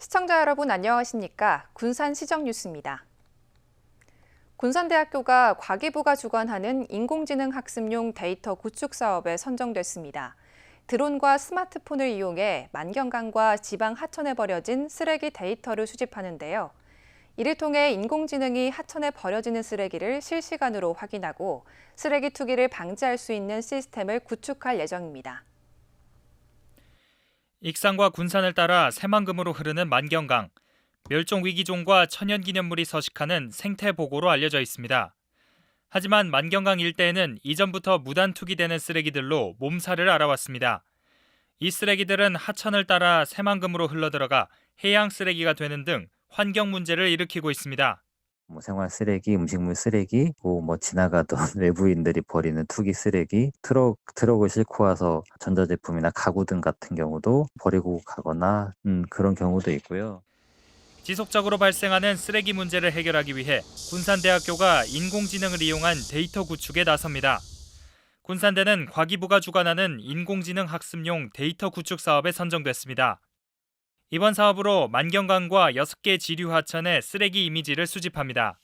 시청자 여러분 안녕하십니까? 군산시정 뉴스입니다. 군산대학교가 과기부가 주관하는 인공지능 학습용 데이터 구축 사업에 선정됐습니다. 드론과 스마트폰을 이용해 만경강과 지방 하천에 버려진 쓰레기 데이터를 수집하는데요. 이를 통해 인공지능이 하천에 버려지는 쓰레기를 실시간으로 확인하고 쓰레기 투기를 방지할 수 있는 시스템을 구축할 예정입니다. 익산과 군산을 따라 새만금으로 흐르는 만경강. 멸종위기종과 천연기념물이 서식하는 생태보고로 알려져 있습니다. 하지만 만경강 일대에는 이전부터 무단 투기되는 쓰레기들로 몸살을 앓아왔습니다. 이 쓰레기들은 하천을 따라 새만금으로 흘러들어가 해양 쓰레기가 되는 등 환경 문제를 일으키고 있습니다. 생활 쓰레기, 음식물 쓰레기, 지나가던 외부인들이 버리는 투기 쓰레기, 트럭을 싣고 와서 전자제품이나 가구 등 같은 경우도 버리고 가거나 그런 경우도 있고요. 지속적으로 발생하는 쓰레기 문제를 해결하기 위해 군산대학교가 인공지능을 이용한 데이터 구축에 나섭니다. 군산대는 과기부가 주관하는 인공지능 학습용 데이터 구축 사업에 선정됐습니다. 이번 사업으로 만경강과 6개 지류 하천의 쓰레기 이미지를 수집합니다.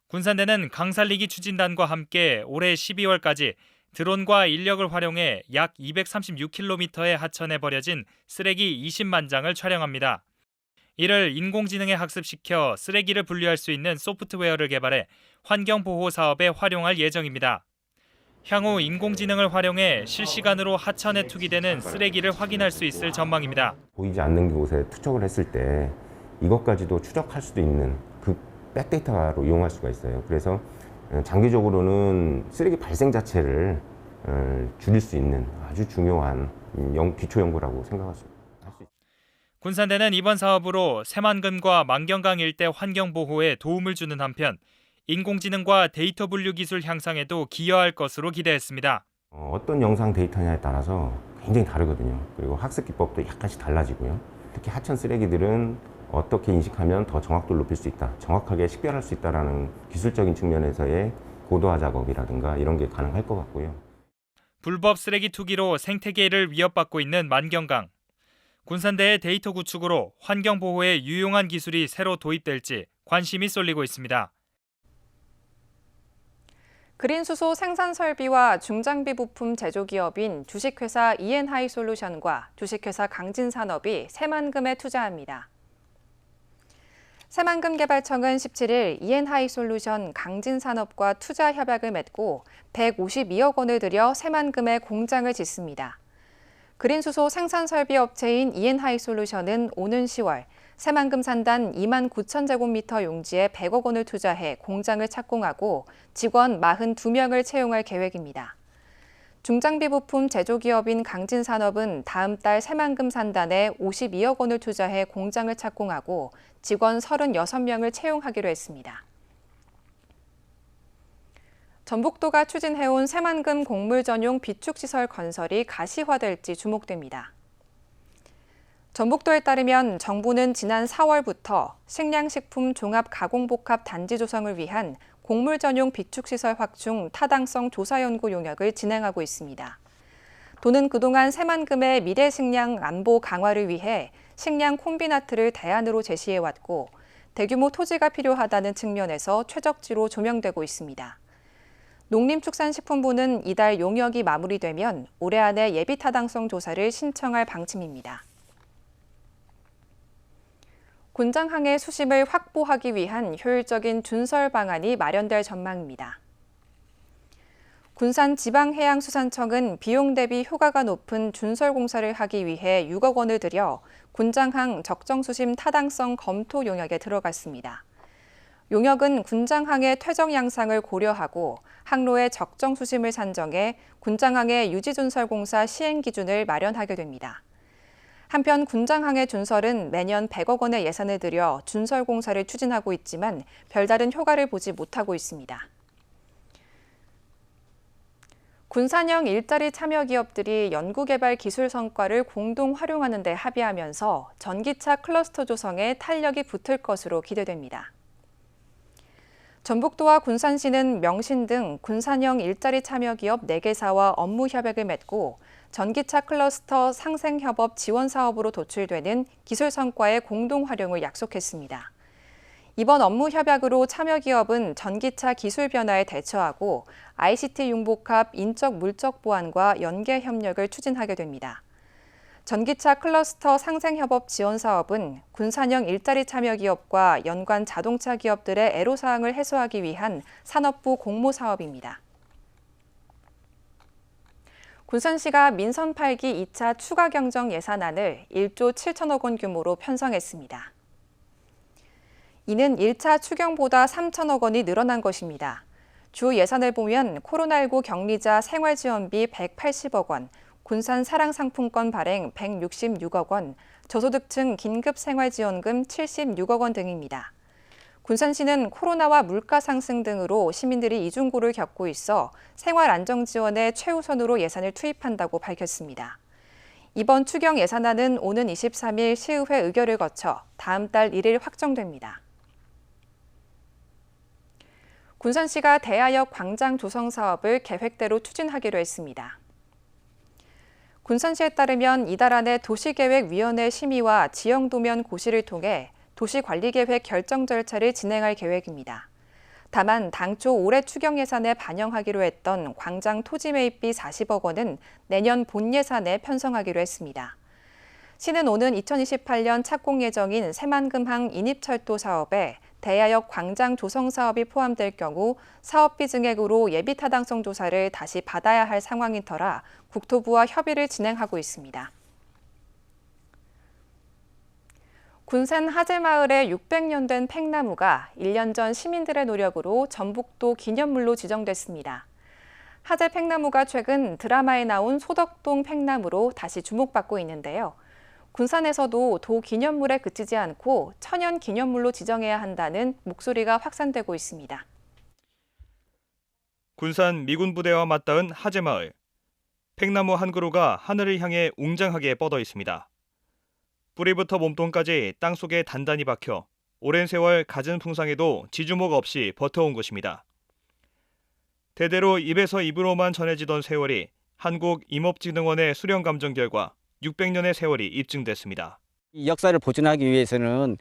군산대는 강살리기 추진단과 함께 올해 12월까지 드론과 인력을 활용해 약 236km의 하천에 버려진 쓰레기 20만 장을 촬영합니다. 이를 인공지능에 학습시켜 쓰레기를 분류할 수 있는 소프트웨어를 개발해 환경보호 사업에 활용할 예정입니다. 향후 인공지능을 활용해 실시간으로 하천에 투기되는 쓰레기를 확인할 수 있을 전망입니다. 보이지 않는 곳에 투척을 했을 때 이것까지도 추적할 수도 있는 그 백데이터로 이용할 수가 있어요. 그래서 장기적으로는 쓰레기 발생 자체를 줄일 수 있는 아주 중요한 기초 연구라고 생각할 수 있습니다. 군산대는 이번 사업으로 새만금과 만경강 일대 환경보호에 도움을 주는 한편 인공지능과 데이터 분류 기술 향상에도 기여할 것으로 기대했습니다. 어떤 영상 데이터냐에 따라서 굉장히 다르거든요. 그리고 학습 기법도 약간씩 달라지고요. 특히 하천 쓰레기들은 어떻게 인식하면 더 정확도를 높일 수 있다, 정확하게 식별할 수 있다는 기술적인 측면에서의 고도화 작업이라든가 이런 게 가능할 것 같고요. 불법 쓰레기 투기로 생태계를 위협받고 있는 만경강. 군산대의 데이터 구축으로 환경보호에 유용한 기술이 새로 도입될지 관심이 쏠리고 있습니다. 그린수소 생산설비와 중장비 부품 제조기업인 주식회사 EN하이솔루션과 주식회사 강진산업이 새만금에 투자합니다. 새만금개발청은 17일 EN하이솔루션 강진산업과 투자 협약을 맺고 152억 원을 들여 새만금에 공장을 짓습니다. 그린수소 생산설비 업체인 EN하이솔루션은 오는 10월 새만금 산단 2만 9천 제곱미터 용지에 100억 원을 투자해 공장을 착공하고 직원 42명을 채용할 계획입니다. 중장비 부품 제조기업인 강진산업은 다음 달 새만금 산단에 52억 원을 투자해 공장을 착공하고 직원 36명을 채용하기로 했습니다. 전북도가 추진해온 새만금 곡물 전용 비축시설 건설이 가시화될지 주목됩니다. 전북도에 따르면 정부는 지난 4월부터 식량식품 종합가공복합 단지 조성을 위한 곡물 전용 비축시설 확충 타당성 조사 연구 용역을 진행하고 있습니다. 도는 그동안 새만금의 미래 식량 안보 강화를 위해 식량 콤비나트를 대안으로 제시해왔고 대규모 토지가 필요하다는 측면에서 최적지로 조명되고 있습니다. 농림축산식품부는 이달 용역이 마무리되면 올해 안에 예비 타당성 조사를 신청할 방침입니다. 군장항의 수심을 확보하기 위한 효율적인 준설 방안이 마련될 전망입니다. 군산지방해양수산청은 비용 대비 효과가 높은 준설 공사를 하기 위해 6억 원을 들여 군장항 적정수심 타당성 검토 용역에 들어갔습니다. 용역은 군장항의 퇴적 양상을 고려하고 항로의 적정 수심을 산정해 군장항의 유지준설 공사 시행 기준을 마련하게 됩니다. 한편 군장항의 준설은 매년 100억 원의 예산을 들여 준설 공사를 추진하고 있지만 별다른 효과를 보지 못하고 있습니다. 군산형 일자리 참여 기업들이 연구개발 기술 성과를 공동 활용하는 데 합의하면서 전기차 클러스터 조성에 탄력이 붙을 것으로 기대됩니다. 전북도와 군산시는 명신 등 군산형 일자리 참여 기업 4개사와 업무 협약을 맺고 전기차 클러스터 상생협업 지원 사업으로 도출되는 기술 성과의 공동 활용을 약속했습니다. 이번 업무 협약으로 참여 기업은 전기차 기술 변화에 대처하고 ICT 융복합 인적 물적 보안과 연계 협력을 추진하게 됩니다. 전기차 클러스터 상생협업 지원 사업은 군산형 일자리 참여 기업과 연관 자동차 기업들의 애로사항을 해소하기 위한 산업부 공모 사업입니다. 군산시가 민선 8기 2차 추가 경정 예산안을 1조 7천억 원 규모로 편성했습니다. 이는 1차 추경보다 3천억 원이 늘어난 것입니다. 주 예산을 보면 코로나19 격리자 생활지원비 180억 원, 군산 사랑상품권 발행 166억 원, 저소득층 긴급생활지원금 76억 원 등입니다. 군산시는 코로나와 물가 상승 등으로 시민들이 이중고를 겪고 있어 생활안정지원에 최우선으로 예산을 투입한다고 밝혔습니다. 이번 추경 예산안은 오는 23일 시의회 의결을 거쳐 다음 달 1일 확정됩니다. 군산시가 대하역 광장 조성 사업을 계획대로 추진하기로 했습니다. 군산시에 따르면 이달 안에 도시계획위원회 심의와 지형도면 고시를 통해 도시관리계획 결정 절차를 진행할 계획입니다. 다만 당초 올해 추경 예산에 반영하기로 했던 광장 토지 매입비 40억 원은 내년 본 예산에 편성하기로 했습니다. 시는 오는 2028년 착공 예정인 새만금항 인입철도 사업에 대하역 광장 조성 사업이 포함될 경우 사업비 증액으로 예비 타당성 조사를 다시 받아야 할 상황인 터라 국토부와 협의를 진행하고 있습니다. 군산 하재마을에 600년 된 팽나무가 1년 전 시민들의 노력으로 전북도 기념물로 지정됐습니다. 하재 팽나무가 최근 드라마에 나온 소덕동 팽나무로 다시 주목받고 있는데요. 군산에서도 도 기념물에 그치지 않고 천연 기념물로 지정해야 한다는 목소리가 확산되고 있습니다. 군산 미군 부대와 맞닿은 하재마을. 팽나무 한 그루가 하늘을 향해 웅장하게 뻗어 있습니다. 뿌리부터 몸통까지 땅속에 단단히 박혀 오랜 세월 갖은 풍상에도 지주목 없이 버텨온 것입니다. 대대로 입에서 입으로만 전해지던 세월이 한국임업진흥원의 수령 감정 결과 600년의 세월이 입증됐습니다. 이 역사를 보존하기 위해서는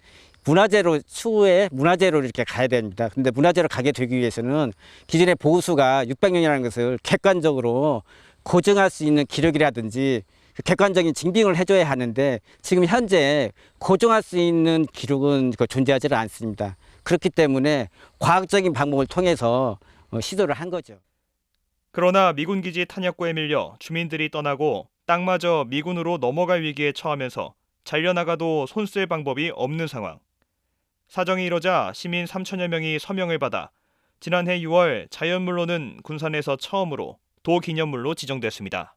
추후에 문화재로 이렇게 가야 됩니다. 근데 문화재로 가게 되기 위해서는 기존의 보수가 600년이라는 것을 객관적으로 고증할 수 있는 기록이라든지 객관적인 증빙을 해줘야 하는데 지금 현재 고증할 수 있는 기록은 존재하지 않습니다. 그렇기 때문에 과학적인 방법을 통해서 시도를 한 거죠. 그러나 미군 기지 탄약고에 밀려 주민들이 떠나고 땅마저 미군으로 넘어갈 위기에 처하면서 잘려나가도 손쓸 방법이 없는 상황. 사정이 이러자 시민 3천여 명이 서명을 받아 지난해 6월 자연물로는 군산에서 처음으로 도기념물로 지정됐습니다.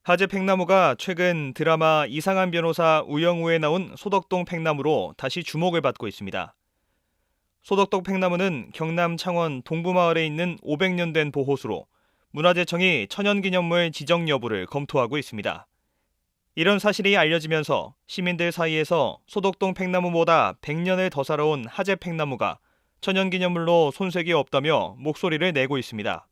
하재 팽나무가 최근 드라마 이상한 변호사 우영우에 나온 소덕동 팽나무로 다시 주목을 받고 있습니다. 소덕동 팽나무는 경남 창원 동부마을에 있는 500년 된 보호수로 문화재청이 천연기념물 지정 여부를 검토하고 있습니다. 이런 사실이 알려지면서 시민들 사이에서 소덕동 팽나무보다 100년을 더 살아온 하재 팽나무가 천연기념물로 손색이 없다며 목소리를 내고 있습니다.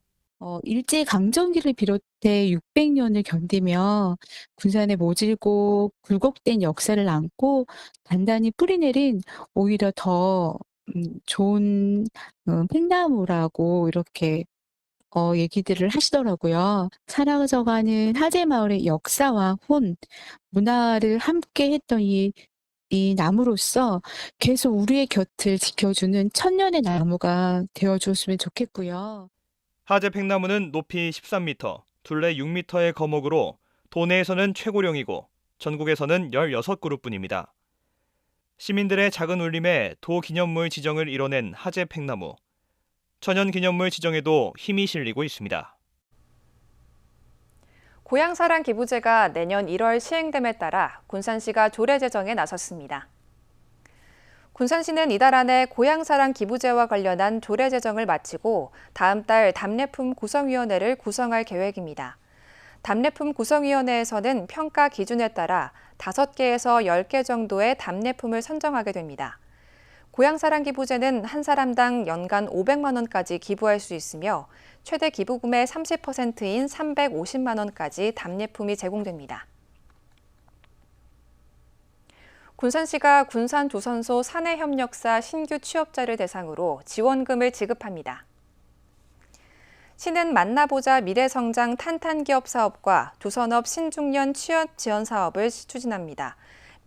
일제강점기를 비롯해 600년을 견디며 군산의 모질고 굴곡된 역사를 안고 단단히 뿌리내린 오히려 더 좋은 팽나무라고 이렇게 얘기들을 하시더라고요. 사라져가는 하재마을의 역사와 문화를 함께 했던 이 나무로서 계속 우리의 곁을 지켜주는 천년의 나무가 되어줬으면 좋겠고요. 하재 팽나무는 높이 13m, 둘레 6m의 거목으로 도내에서는 최고령이고 전국에서는 16그룹뿐입니다. 시민들의 작은 울림에 도기념물 지정을 이뤄낸 하재 팽나무. 천연기념물 지정에도 힘이 실리고 있습니다. 고향사랑 기부제가 내년 1월 시행됨에 따라 군산시가 조례 제정에 나섰습니다. 군산시는 이달 안에 고향사랑 기부제와 관련한 조례 제정을 마치고 다음 달 답례품 구성위원회를 구성할 계획입니다. 답례품 구성위원회에서는 평가 기준에 따라 5개에서 10개 정도의 답례품을 선정하게 됩니다. 고향사랑 기부제는 한 사람당 연간 500만 원까지 기부할 수 있으며 최대 기부금의 30%인 350만 원까지 답례품이 제공됩니다. 군산시가 군산조선소 사내협력사 신규 취업자를 대상으로 지원금을 지급합니다. 시는 만나보자 미래성장 탄탄기업 사업과 조선업 신중년 취업 지원 사업을 추진합니다.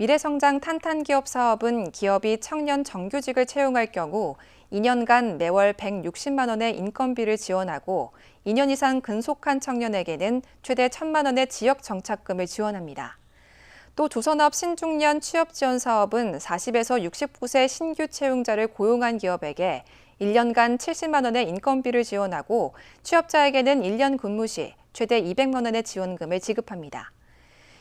미래성장 탄탄기업 사업은 기업이 청년 정규직을 채용할 경우 2년간 매월 160만 원의 인건비를 지원하고 2년 이상 근속한 청년에게는 최대 1,000만 원의 지역 정착금을 지원합니다. 또 조선업 신중년 취업 지원 사업은 40에서 69세 신규 채용자를 고용한 기업에게 1년간 70만 원의 인건비를 지원하고 취업자에게는 1년 근무 시 최대 200만 원의 지원금을 지급합니다.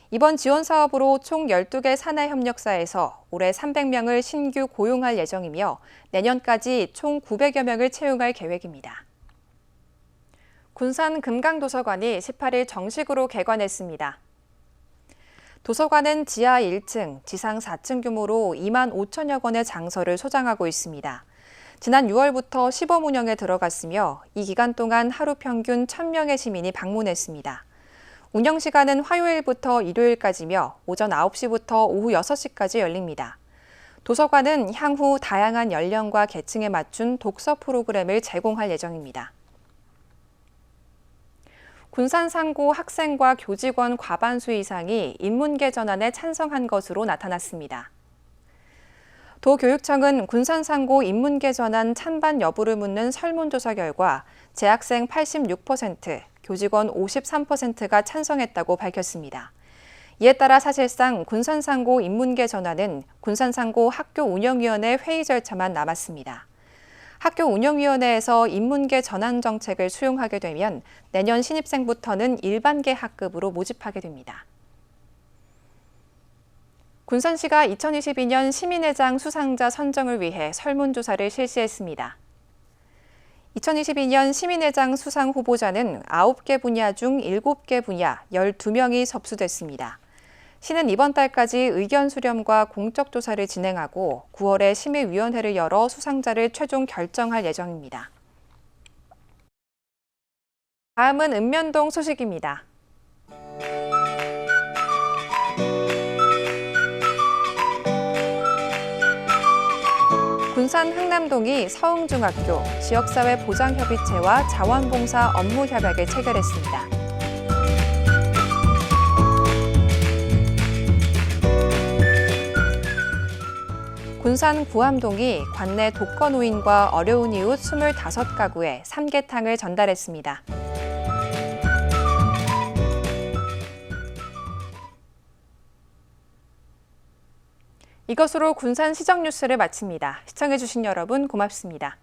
이번 지원 사업으로 총 12개 사내협력사에서 올해 300명을 신규 고용할 예정이며 내년까지 총 900여 명을 채용할 계획입니다. 군산 금강도서관이 18일 정식으로 개관했습니다. 도서관은 지하 1층, 지상 4층 규모로 2만 5천여 권의 장서를 소장하고 있습니다. 지난 6월부터 시범 운영에 들어갔으며 이 기간 동안 하루 평균 1,000명의 시민이 방문했습니다. 운영 시간은 화요일부터 일요일까지며 오전 9시부터 오후 6시까지 열립니다. 도서관은 향후 다양한 연령과 계층에 맞춘 독서 프로그램을 제공할 예정입니다. 군산상고 학생과 교직원 과반수 이상이 인문계 전환에 찬성한 것으로 나타났습니다. 도교육청은 군산상고 인문계 전환 찬반 여부를 묻는 설문조사 결과 재학생 86%, 교직원 53%가 찬성했다고 밝혔습니다. 이에 따라 사실상 군산상고 인문계 전환은 군산상고 학교운영위원회 회의 절차만 남았습니다. 학교운영위원회에서 인문계 전환 정책을 수용하게 되면 내년 신입생부터는 일반계 학급으로 모집하게 됩니다. 군산시가 2022년 시민회장 수상자 선정을 위해 설문조사를 실시했습니다. 2022년 시민회장 수상 후보자는 9개 분야 중 7개 분야 12명이 접수됐습니다. 시는 이번 달까지 의견 수렴과 공적 조사를 진행하고 9월에 심의위원회를 열어 수상자를 최종 결정할 예정입니다. 다음은 읍면동 소식입니다. 군산 흥남동이 서흥중학교, 지역사회 보장협의체와 자원봉사 업무 협약을 체결했습니다. 군산 구암동이 관내 독거노인과 어려운 이웃 25가구에 삼계탕을 전달했습니다. 이것으로 군산 시정 뉴스를 마칩니다. 시청해주신 여러분 고맙습니다.